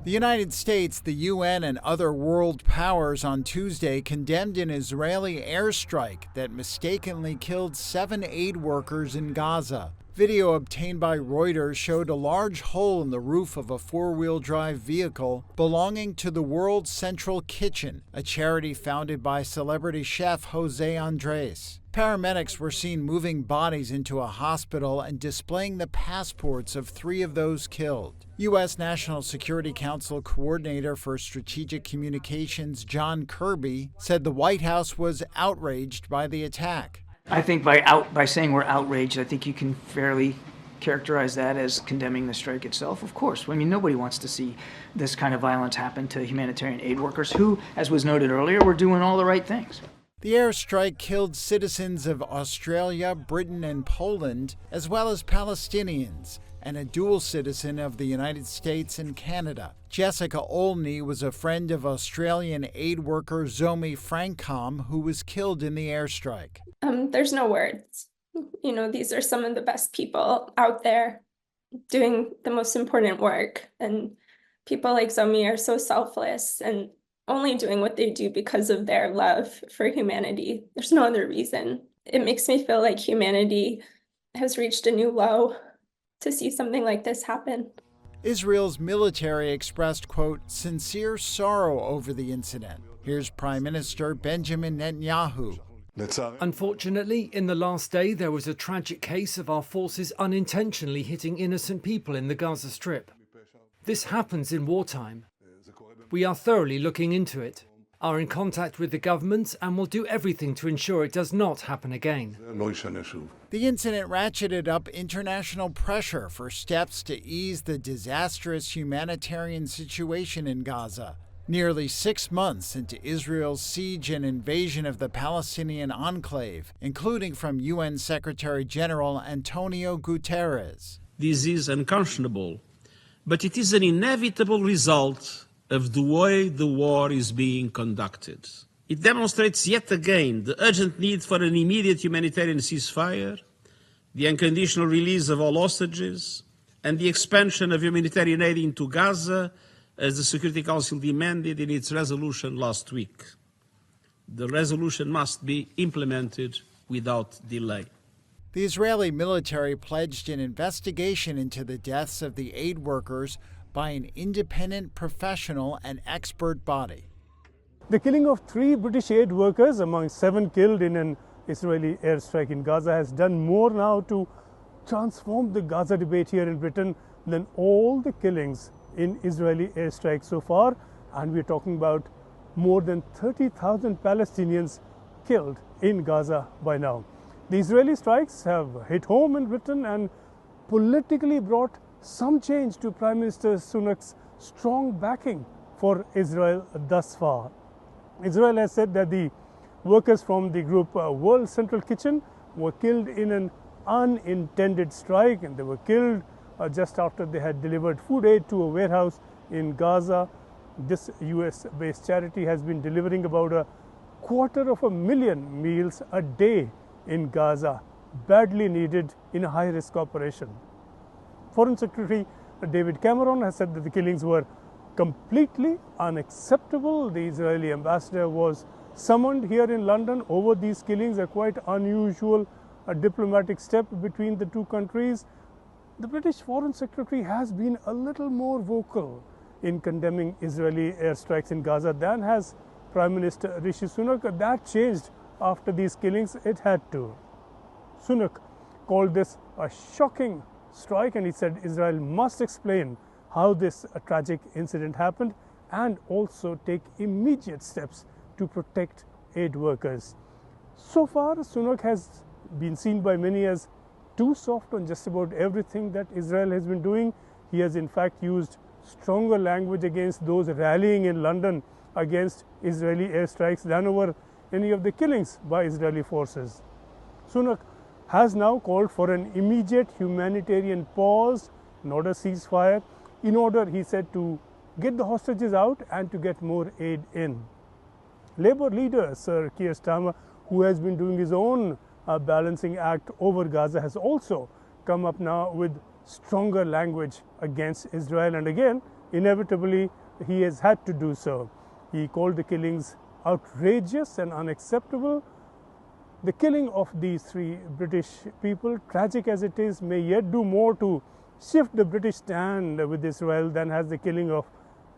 The United States, the UN, and other world powers on Tuesday condemned an Israeli airstrike that mistakenly killed 7 aid workers in Gaza. Video obtained by Reuters showed a large hole in the roof of a four-wheel drive vehicle belonging to the World Central Kitchen, a charity founded by celebrity chef Jose Andres. Paramedics were seen moving bodies into a hospital and displaying the passports of 3 of those killed. U.S. National Security Council Coordinator for Strategic Communications John Kirby said the White House was outraged by the attack. I think by saying we're outraged, I think you can fairly characterize that as condemning the strike itself. Of course, I mean, nobody wants to see this kind of violence happen to humanitarian aid workers who, as was noted earlier, were doing all the right things. The airstrike killed citizens of Australia, Britain, and Poland, as well as Palestinians, and a dual citizen of the United States and Canada. Jessica Olney was a friend of Australian aid worker Zomi Francom, who was killed in the airstrike. There's no words. These are some of the best people out there doing the most important work. And people like Zomi are so selfless and only doing what they do because of their love for humanity. There's no other reason. It makes me feel like humanity has reached a new low to see something like this happen. Israel's military expressed, quote, sincere sorrow over the incident. Here's Prime Minister Benjamin Netanyahu. Unfortunately, in the last day, there was a tragic case of our forces unintentionally hitting innocent people in the Gaza Strip. This happens in wartime. We are thoroughly looking into it, are in contact with the government, and will do everything to ensure it does not happen again. The incident ratcheted up international pressure for steps to ease the disastrous humanitarian situation in Gaza. Nearly 6 months into Israel's siege and invasion of the Palestinian enclave, including from UN Secretary General Antonio Guterres. This is unconscionable, but it is an inevitable result of the way the war is being conducted. It demonstrates yet again the urgent need for an immediate humanitarian ceasefire, the unconditional release of all hostages, and the expansion of humanitarian aid into Gaza, as the Security Council demanded in its resolution last week. The resolution must be implemented without delay. The Israeli military pledged an investigation into the deaths of the aid workers by an independent, professional, and expert body. The killing of 3 British aid workers among 7 killed in an Israeli airstrike in Gaza has done more now to transform the Gaza debate here in Britain than all the killings in Israeli airstrikes so far. And we're talking about more than 30,000 Palestinians killed in Gaza by now. The Israeli strikes have hit home in Britain and politically brought some change to Prime Minister Sunak's strong backing for Israel thus far. Israel has said that the workers from the group World Central Kitchen were killed in an unintended strike, and they were killed just after they had delivered food aid to a warehouse in Gaza. This US-based charity has been delivering about 250,000 meals a day in Gaza, badly needed in a high-risk operation. Foreign Secretary David Cameron has said that the killings were completely unacceptable. The Israeli ambassador was summoned here in London over these killings, a quite unusual diplomatic step between the two countries. The British Foreign Secretary has been a little more vocal in condemning Israeli airstrikes in Gaza than has Prime Minister Rishi Sunak. That changed after these killings. It had to. Sunak called this a shocking strike, and he said Israel must explain how this tragic incident happened and also take immediate steps to protect aid workers. So far, Sunak has been seen by many as too soft on just about everything that Israel has been doing. He has in fact used stronger language against those rallying in London against Israeli airstrikes than over any of the killings by Israeli forces. Sunak has now called for an immediate humanitarian pause, not a ceasefire, in order, he said, to get the hostages out and to get more aid in. Labour leader Sir Keir Starmer, who has been doing his own balancing act over Gaza, has also come up now with stronger language against Israel. And again, inevitably, he has had to do so. He called the killings outrageous and unacceptable. The killing of these 3 British people, tragic as it is, may yet do more to shift the British stand with Israel than has the killing of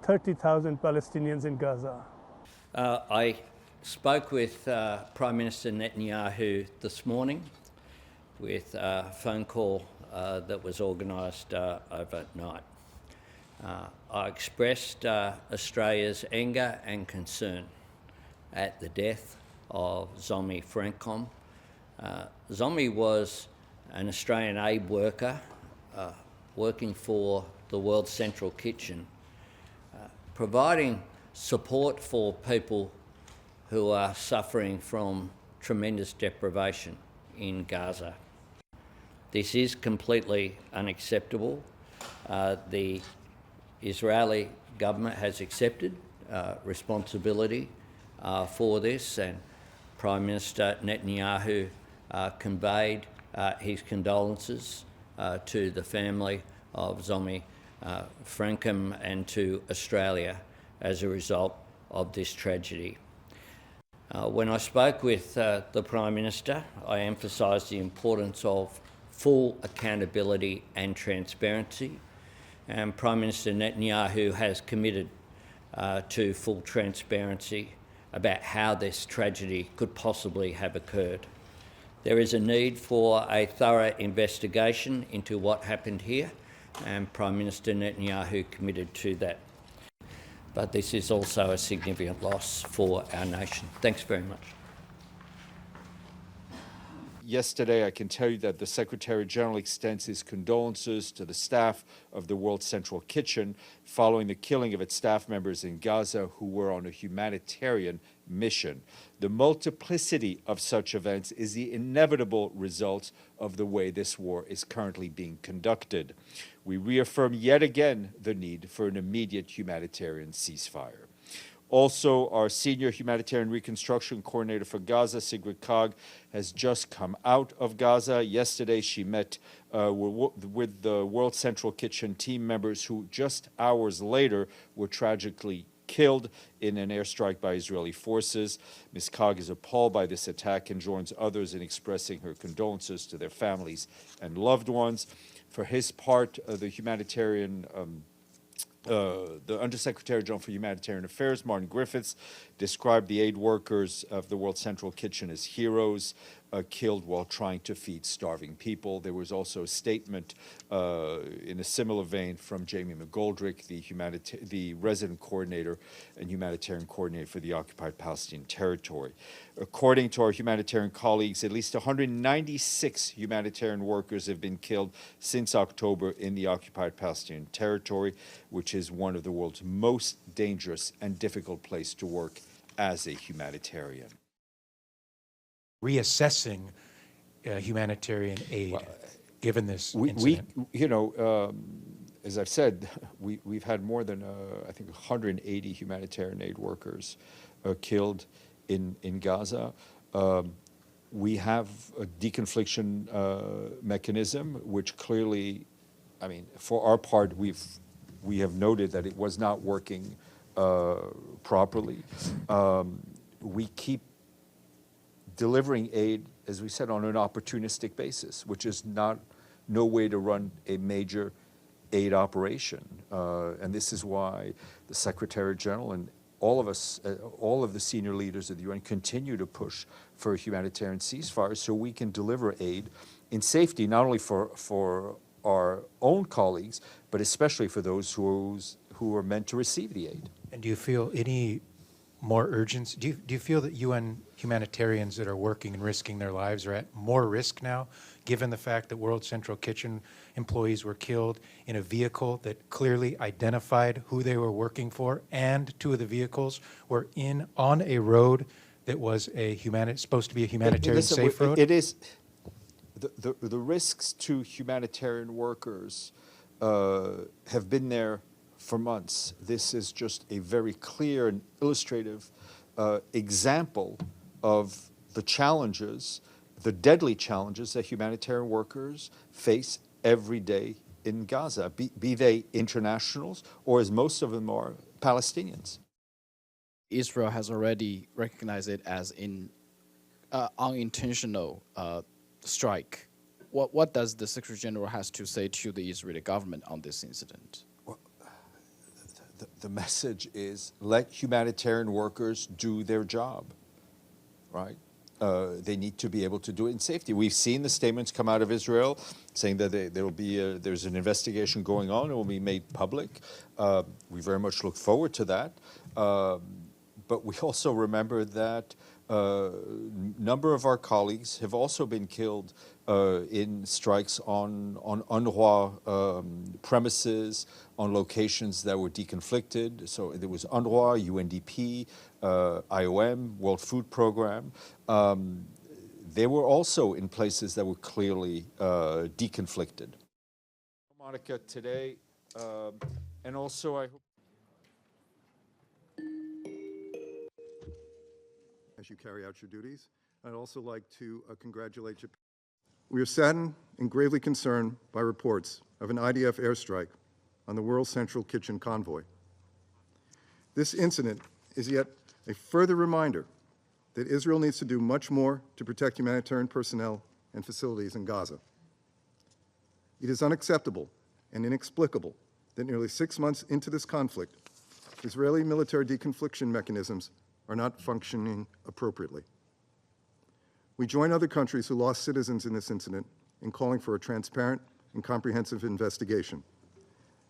30,000 Palestinians in Gaza. I spoke with Prime Minister Netanyahu this morning with a phone call that was organised overnight. I expressed Australia's anger and concern at the death of Zomi Frankom. Zomi was an Australian aid worker working for the World Central Kitchen, providing support for people who are suffering from tremendous deprivation in Gaza. This is completely unacceptable. The Israeli government has accepted responsibility for this, and Prime Minister Netanyahu conveyed his condolences to the family of Zomi Frankom and to Australia as a result of this tragedy. When I spoke with the Prime Minister, I emphasised the importance of full accountability and transparency, and Prime Minister Netanyahu has committed to full transparency about how this tragedy could possibly have occurred. There is a need for a thorough investigation into what happened here, and Prime Minister Netanyahu committed to that. But this is also a significant loss for our nation. Thanks very much. Yesterday, I can tell you that the Secretary General extends his condolences to the staff of the World Central Kitchen following the killing of its staff members in Gaza who were on a humanitarian mission. The multiplicity of such events is the inevitable result of the way this war is currently being conducted. We reaffirm yet again the need for an immediate humanitarian ceasefire. Also, our senior humanitarian reconstruction coordinator for Gaza, Sigrid Kaag, has just come out of Gaza. Yesterday, she met with the World Central Kitchen team members who just hours later were tragically killed in an airstrike by Israeli forces. Ms. Kaag is appalled by this attack and joins others in expressing her condolences to their families and loved ones. For his part, the Undersecretary General for Humanitarian Affairs, Martin Griffiths, described the aid workers of the World Central Kitchen as heroes, killed while trying to feed starving people. There was also a statement in a similar vein from Jamie McGoldrick, the resident coordinator and humanitarian coordinator for the occupied Palestinian territory. According to our humanitarian colleagues, at least 196 humanitarian workers have been killed since October in the occupied Palestinian territory, which is one of the world's most dangerous and difficult places to work as a humanitarian. Reassessing humanitarian aid, given this incident? As I've said, we've had more than, I think, 180 humanitarian aid workers killed in Gaza. We have a deconfliction mechanism, which clearly, I mean, for our part, we have noted that it was not working properly. We keep delivering aid, as we said, on an opportunistic basis, which is no way to run a major aid operation. And this is why the Secretary General and all of us, all of the senior leaders of the UN continue to push for a humanitarian ceasefire so we can deliver aid in safety, not only for our own colleagues, but especially for those who are meant to receive the aid. And do you feel any more urgency? Do you feel that UN humanitarians that are working and risking their lives are at more risk now, given the fact that World Central Kitchen employees were killed in a vehicle that clearly identified who they were working for, and two of the vehicles were on a road that was supposed to be a humanitarian safe road? It is the risks to humanitarian workers have been there for months. This is just a very clear and illustrative example of the challenges, the deadly challenges that humanitarian workers face every day in Gaza, be they internationals or, as most of them are, Palestinians. Israel has already recognized it as an unintentional strike. What does the Secretary General has to say to the Israeli government on this incident? Well, the message is let humanitarian workers do their job, right? They need to be able to do it in safety. We've seen the statements come out of Israel saying that there's an investigation going on and will be made public. We very much look forward to that. But we also remember that a number of our colleagues have also been killed in strikes on UNRWA premises, on locations that were deconflicted. So there was UNRWA, UNDP, IOM, World Food Program. They were also in places that were clearly deconflicted. Monica, today, and also I hope as you carry out your duties. I'd also like to congratulate Japan. We are saddened and gravely concerned by reports of an IDF airstrike on the World Central Kitchen convoy. This incident is yet a further reminder that Israel needs to do much more to protect humanitarian personnel and facilities in Gaza. It is unacceptable and inexplicable that nearly 6 months into this conflict, Israeli military deconfliction mechanisms are not functioning appropriately. We join other countries who lost citizens in this incident in calling for a transparent and comprehensive investigation.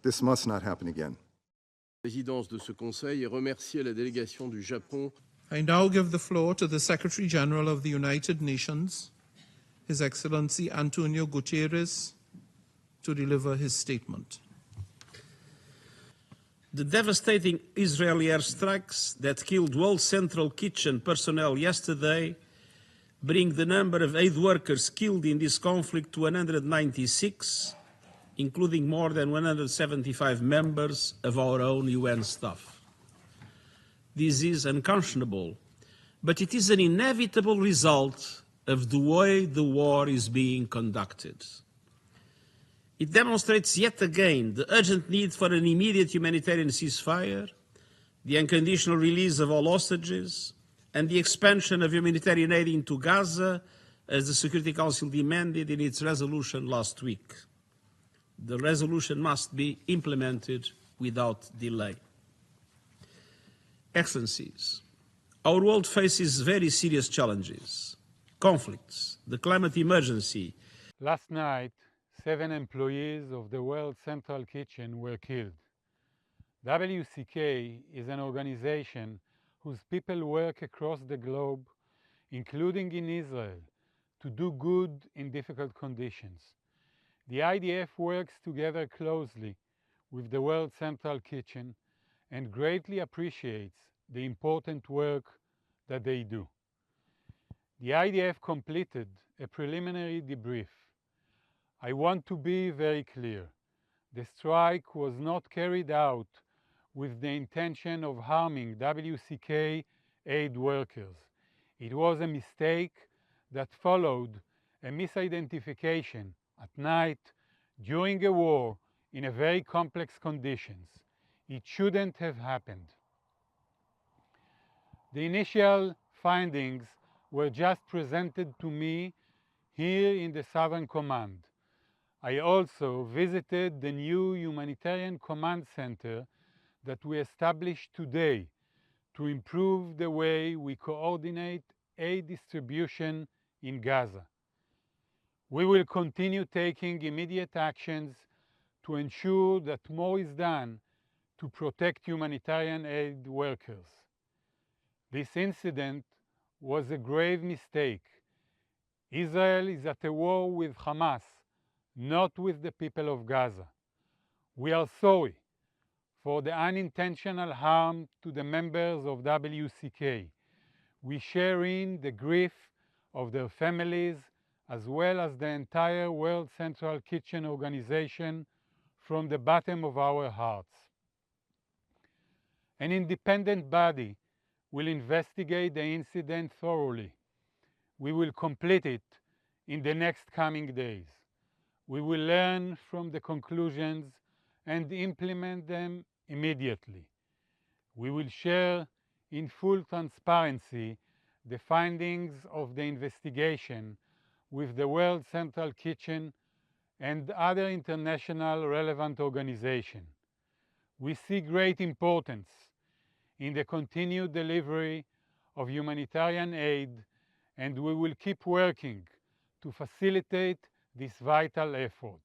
This must not happen again. Présidence de ce Conseil et remercier la délégation du Japon. I now give the floor to the Secretary General of the United Nations, His Excellency Antonio Guterres, to deliver his statement. The devastating Israeli airstrikes that killed World Central Kitchen personnel yesterday bring the number of aid workers killed in this conflict to 196, including more than 175 members of our own UN staff. This is unconscionable, but it is an inevitable result of the way the war is being conducted. It demonstrates yet again the urgent need for an immediate humanitarian ceasefire, the unconditional release of all hostages, and the expansion of humanitarian aid into Gaza, as the Security Council demanded in its resolution last week. The resolution must be implemented without delay. Excellencies, our world faces very serious challenges, conflicts, the climate emergency. Last night, 7 employees of the World Central Kitchen were killed. WCK is an organization whose people work across the globe, including in Israel, to do good in difficult conditions. The IDF works together closely with the World Central Kitchen and greatly appreciates the important work that they do. The IDF completed a preliminary debrief. I want to be very clear. The strike was not carried out with the intention of harming WCK aid workers. It was a mistake that followed a misidentification at night during a war in a very complex conditions. It shouldn't have happened. The initial findings were just presented to me here in the Southern Command. I also visited the new Humanitarian Command Center that we established today to improve the way we coordinate aid distribution in Gaza. We will continue taking immediate actions to ensure that more is done to protect humanitarian aid workers. This incident was a grave mistake. Israel is at a war with Hamas, not with the people of Gaza. We are sorry for the unintentional harm to the members of WCK. We share in the grief of their families as well as the entire World Central Kitchen organization from the bottom of our hearts. An independent body will investigate the incident thoroughly. We will complete it in the next coming days. We will learn from the conclusions and implement them immediately. We will share in full transparency the findings of the investigation with the World Central Kitchen and other international relevant organizations. We see great importance in the continued delivery of humanitarian aid, and we will keep working to facilitate this vital effort.